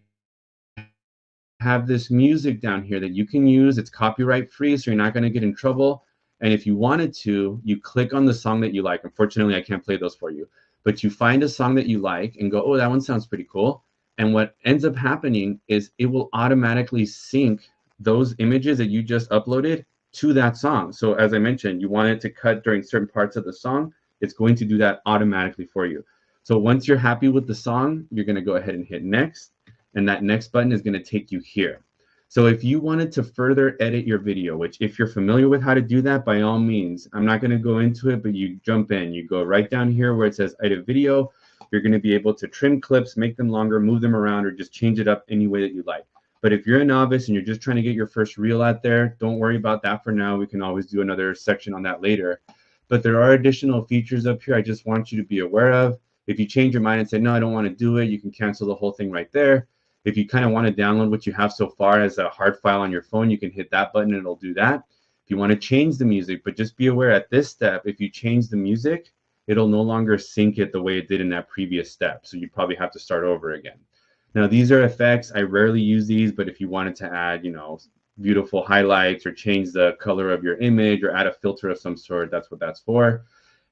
have this music down here that you can use. It's copyright free, so you're not going to get in trouble. And if you wanted to, you click on the song that you like. Unfortunately, I can't play those for you. But you find a song that you like and go, oh, that one sounds pretty cool. And what ends up happening is it will automatically sync those images that you just uploaded to that song. So as I mentioned, you want it to cut during certain parts of the song, it's going to do that automatically for you. So once you're happy with the song, you're going to go ahead and hit next. And that next button is going to take you here. So if you wanted to further edit your video, which if you're familiar with how to do that, by all means, I'm not going to go into it, but you jump in, you go right down here where it says edit video. You're going to be able to trim clips, make them longer, move them around, or just change it up any way that you like. But if you're a novice and you're just trying to get your first reel out there, don't worry about that for now. We can always do another section on that later. But there are additional features up here I just want you to be aware of. If you change your mind and say, no, I don't want to do it, you can cancel the whole thing right there. If you kind of want to download what you have so far as a hard file on your phone, you can hit that button and it'll do that. If you want to change the music, but just be aware at this step, if you change the music, it'll no longer sync it the way it did in that previous step. So you probably have to start over again. Now, these are effects. I rarely use these, but if you wanted to add, beautiful highlights or change the color of your image or add a filter of some sort, that's what that's for.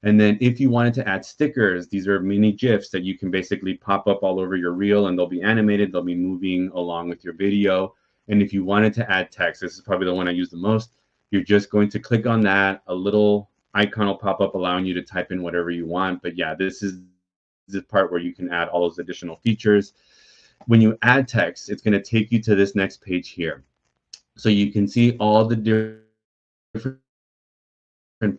And then if you wanted to add stickers, these are mini GIFs that you can basically pop up all over your reel, and they'll be animated, they'll be moving along with your video. And if you wanted to add text, this is probably the one I use the most, you're just going to click on that, a little icon will pop up allowing you to type in whatever you want. But yeah, this is the part where you can add all those additional features. When you add text, it's going to take you to this next page here. So you can see all the different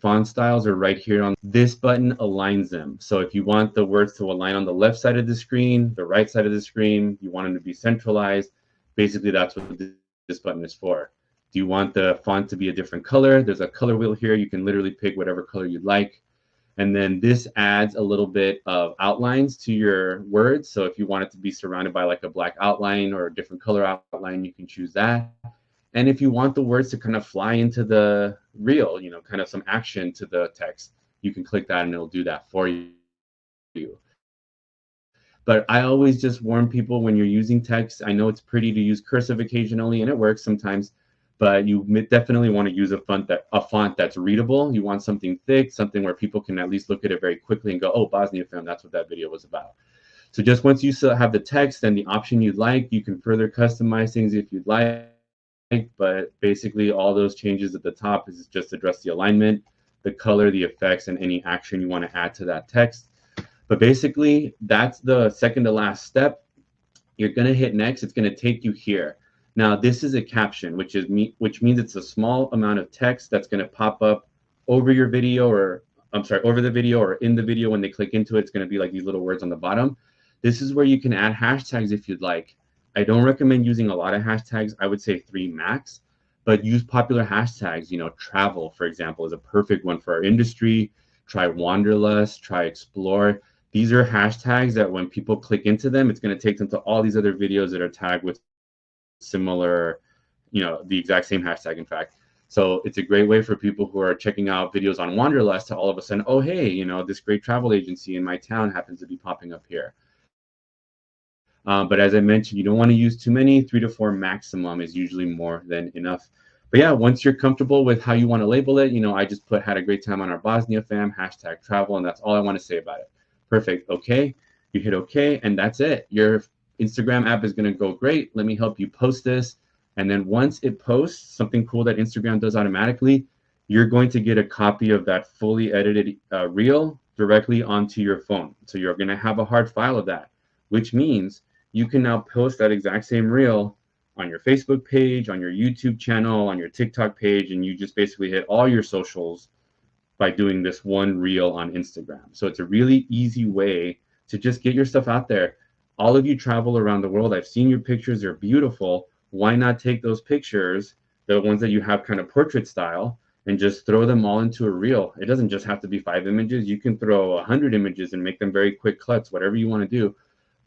font styles are right here on this button aligns them. So if you want the words to align on the left side of the screen, the right side of the screen, you want them to be centralized, basically that's what this button is for. Do you want the font to be a different color? There's a color wheel here. You can literally pick whatever color you'd like. And then this adds a little bit of outlines to your words. So if you want it to be surrounded by like a black outline or a different color outline, you can choose that. And if you want the words to kind of fly into the reel, you know, kind of some action to the text, you can click that and it'll do that for you. But I always just warn people when you're using text, I know it's pretty to use cursive occasionally and it works sometimes, but you definitely want to use a font that's readable. You want something thick, something where people can at least look at it very quickly and go, oh, Bosnia film, that's what that video was about. So just once you still have the text and the option you'd like, you can further customize things if you'd like. But basically all those changes at the top is just address the alignment, the color, the effects, and any action you want to add to that text. But basically that's the second to last step. You're going to hit next. It's going to take you here. Now this is a caption, which means it's a small amount of text that's going to pop up over your video, or I'm sorry, over the video or in the video. When they click into it, it's going to be like these little words on the bottom. This is where you can add hashtags if you'd like. I don't recommend using a lot of hashtags. I would say 3 max, but use popular hashtags. You know, travel, for example, is a perfect one for our industry. Try wanderlust, try explore. These are hashtags that when people click into them, it's going to take them to all these other videos that are tagged with similar, you know, the exact same hashtag, in fact. So it's a great way for people who are checking out videos on wanderlust to all of a sudden, oh, hey, you know, this great travel agency in my town happens to be popping up here. But as I mentioned, you don't want to use too many. 3 to 4 maximum is usually more than enough. But yeah, once you're comfortable with how you want to label it, you know, I just had a great time on our Bosnia fam, hashtag travel, and that's all I want to say about it. Perfect. Okay. You hit okay, and that's it. Your Instagram app is going to go great. Let me help you post this. And then once it posts, something cool that Instagram does automatically, you're going to get a copy of that fully edited reel directly onto your phone. So you're going to have a hard file of that, which means you can now post that exact same reel on your Facebook page, on your YouTube channel, on your TikTok page, and you just basically hit all your socials by doing this one reel on Instagram. So it's a really easy way to just get your stuff out there. All of you travel around the world. I've seen your pictures. They're beautiful. Why not take those pictures, the ones that you have kind of portrait style, and just throw them all into a reel? It doesn't just have to be 5 images. You can throw 100 images and make them very quick cuts, whatever you want to do.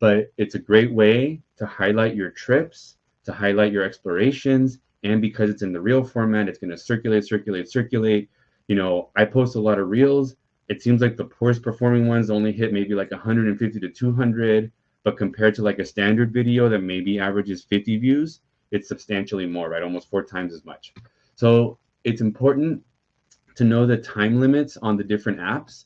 But it's a great way to highlight your trips, to highlight your explorations. And because it's in the reel format, it's going to circulate. You know, I post a lot of reels. It seems like the poorest performing ones only hit maybe like 150 to 200, but compared to like a standard video that maybe averages 50 views, it's substantially more, right? Almost 4 times as much. So it's important to know the time limits on the different apps.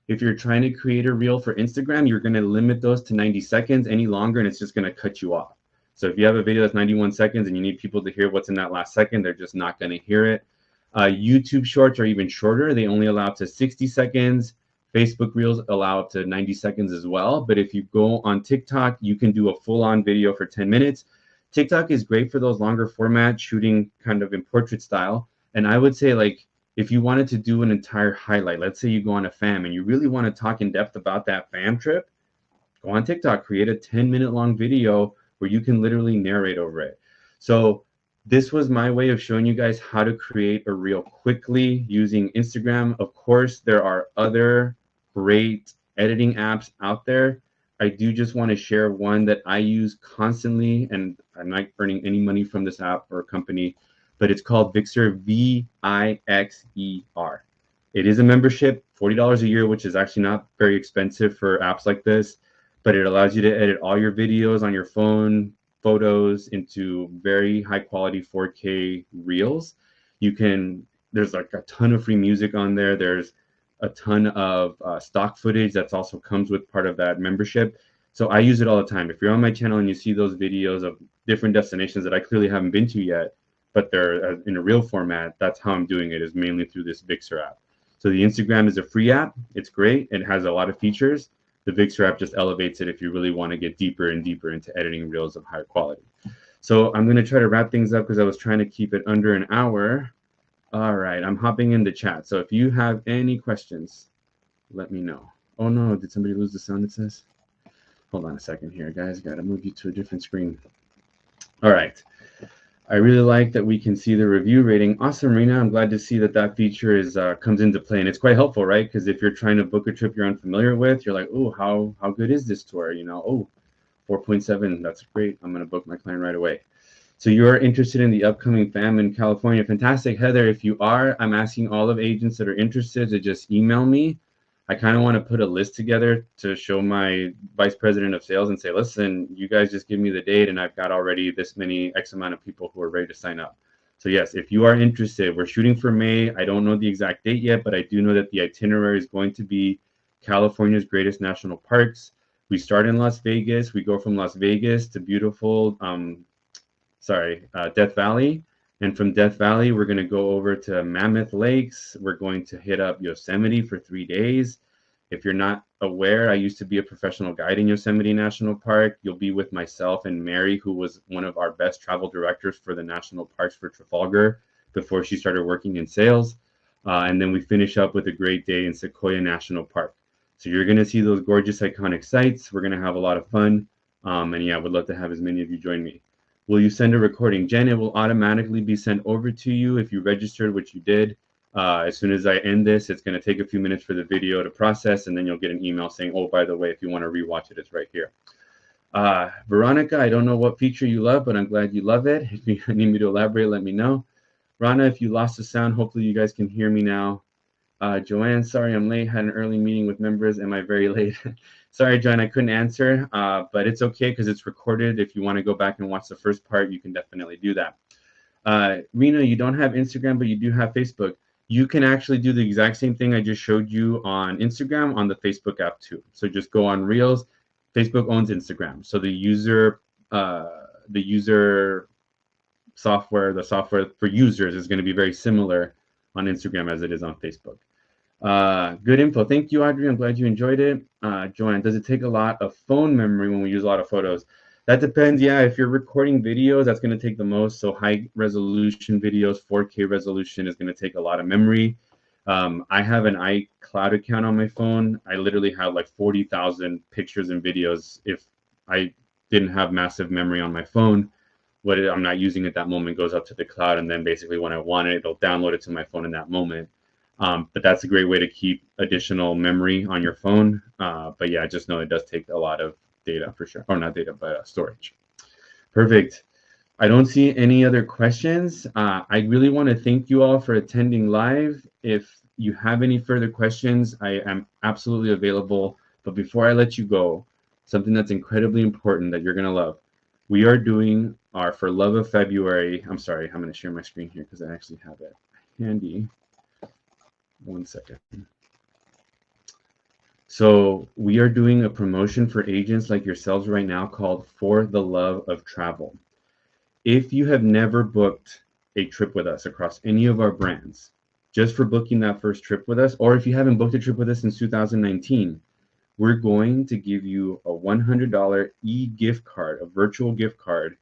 If you're trying to create a reel for Instagram, you're going to limit those to 90 seconds. Any longer, and it's just going to cut you off. So if you have a video that's 91 seconds and you need people to hear what's in that last second, they're just not going to hear it. YouTube shorts are even shorter. They only allow up to 60 seconds. Facebook reels allow up to 90 seconds as well. But if you go on TikTok, you can do a full-on video for 10 minutes. TikTok is great for those longer format, shooting kind of in portrait style. And I would say, like, if you wanted to do an entire highlight, let's say you go on a fam and you really want to talk in depth about that fam trip, go on TikTok, create a 10-minute long video where you can literally narrate over it. So this was my way of showing you guys how to create a reel quickly using Instagram. Of course, there are other great editing apps out there. I do just want to share one that I use constantly, and I'm not earning any money from this app or company, but it's called Vixer, Vixer. It is a membership, $40 a year, which is actually not very expensive for apps like this, but it allows you to edit all your videos on your phone, photos into very high quality 4K reels. There's like a ton of free music on there. There's a ton of stock footage that's also comes with part of that membership. So I use it all the time. If you're on my channel and you see those videos of different destinations that I clearly haven't been to yet, but they're in a real format, that's how I'm doing it, is mainly through this Vixer app. So the Instagram is a free app. It's great. It has a lot of features. The Vixer app just elevates it if you really want to get deeper and deeper into editing reels of higher quality. So I'm going to try to wrap things up because I was trying to keep it under an hour. All right, I'm hopping in the chat. So if you have any questions, let me know. Oh no, did somebody lose the sound, it says? Hold on a second here, guys. Got to move you to a different screen. All right. I really like that we can see the review rating. Awesome, Rena. I'm glad to see that that feature is comes into play, and it's quite helpful, right? Because if you're trying to book a trip you're unfamiliar with, you're like, oh, how good is this tour? You know, oh, 4.7, that's great. I'm gonna book my client right away. So you're interested in the upcoming FAM in California. Fantastic, Heather. If you are, I'm asking all of agents that are interested to just email me. I kind of want to put a list together to show my vice president of sales and say, listen, you guys just give me the date and I've got already this many X amount of people who are ready to sign up. So yes, if you are interested, we're shooting for May. I don't know the exact date yet, but I do know that the itinerary is going to be California's greatest national parks. We start in Las Vegas. We go from Las Vegas to beautiful Death Valley. And from Death Valley, we're going to go over to Mammoth Lakes. We're going to hit up Yosemite for 3 days. If you're not aware, I used to be a professional guide in Yosemite National Park. You'll be with myself and Mary, who was one of our best travel directors for the national parks for Trafalgar before she started working in sales. And then we finish up with a great day in Sequoia National Park. So you're going to see those gorgeous, iconic sites. We're going to have a lot of fun. And yeah, I would love to have as many of you join me. Will you send a recording? Jen, it will automatically be sent over to you if you registered, which you did. As soon as I end this, it's going to take a few minutes for the video to process, and then you'll get an email saying, oh, by the way, if you want to rewatch it, it's right here. Veronica, I don't know what feature you love, but I'm glad you love it. If you need me to elaborate, let me know. Rana, if you lost the sound, hopefully you guys can hear me now. Joanne, sorry I'm late. Had an early meeting with members. Am I very late? Sorry, John, I couldn't answer, but it's okay because it's recorded. If you want to go back and watch the first part, you can definitely do that. Rena, you don't have Instagram, but you do have Facebook. You can actually do the exact same thing I just showed you on Instagram on the Facebook app too. So just go on Reels. Facebook owns Instagram. So the user software, the software for users is going to be very similar on Instagram as it is on Facebook. Good info. Thank you, Audrey. I'm glad you enjoyed it. Joanne, does it take a lot of phone memory when we use a lot of photos? That depends. Yeah, if you're recording videos, that's going to take the most. So high resolution videos, 4K resolution is going to take a lot of memory. I have an iCloud account on my phone. I literally have like 40,000 pictures and videos. If I didn't have massive memory on my phone, what I'm not using at that moment goes up to the cloud, and then basically when I want it, it'll download it to my phone in that moment. But that's a great way to keep additional memory on your phone. But yeah, just know it does take a lot of data for sure. Or not data, but storage. Perfect. I don't see any other questions. I really want to thank you all for attending live. If you have any further questions, I am absolutely available. But before I let you go, something that's incredibly important that you're going to love. We are doing our For Love of February. I'm sorry, I'm going to share my screen here because I actually have it handy. 1 second. So we are doing a promotion for agents like yourselves right now called For the Love of Travel. If you have never booked a trip with us across any of our brands, just for booking that first trip with us, or if you haven't booked a trip with us since 2019, we're going to give you a $100 e-gift card, a virtual gift card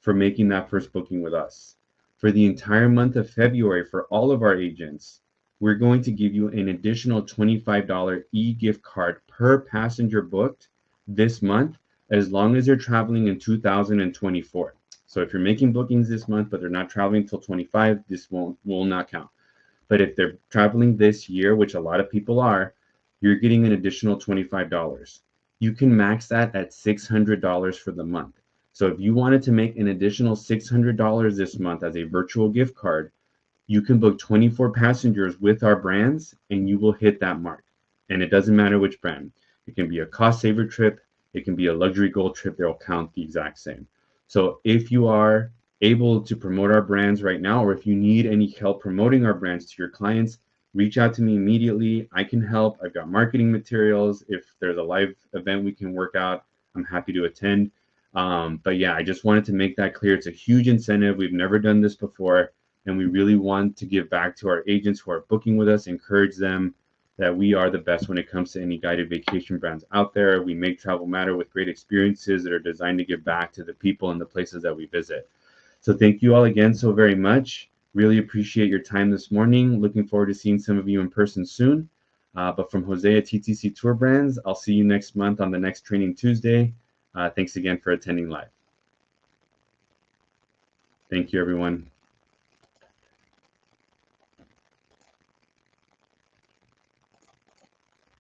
for making that first booking with us. For the entire month of February, for all of our agents, we're going to give you an additional $25 e-gift card per passenger booked this month, as long as they're traveling in 2024. So if you're making bookings this month, but they're not traveling until 25, this will not count. But if they're traveling this year, which a lot of people are, you're getting an additional $25. You can max that at $600 for the month. So if you wanted to make an additional $600 this month as a virtual gift card, you can book 24 passengers with our brands and you will hit that mark. And it doesn't matter which brand. It can be a cost saver trip. It can be a luxury gold trip. They'll count the exact same. So if you are able to promote our brands right now, or if you need any help promoting our brands to your clients, reach out to me immediately. I can help. I've got marketing materials. If there's a live event we can work out, I'm happy to attend. But yeah, I just wanted to make that clear. It's a huge incentive. We've never done this before, and we really want to give back to our agents who are booking with us, encourage them that we are the best when it comes to any guided vacation brands out there. We make travel matter with great experiences that are designed to give back to the people and the places that we visit. So thank you all again so very much. Really appreciate your time this morning. Looking forward to seeing some of you in person soon. But from Jose at TTC Tour Brands, I'll see you next month on the next Training Tuesday. Thanks again for attending live. Thank you, everyone.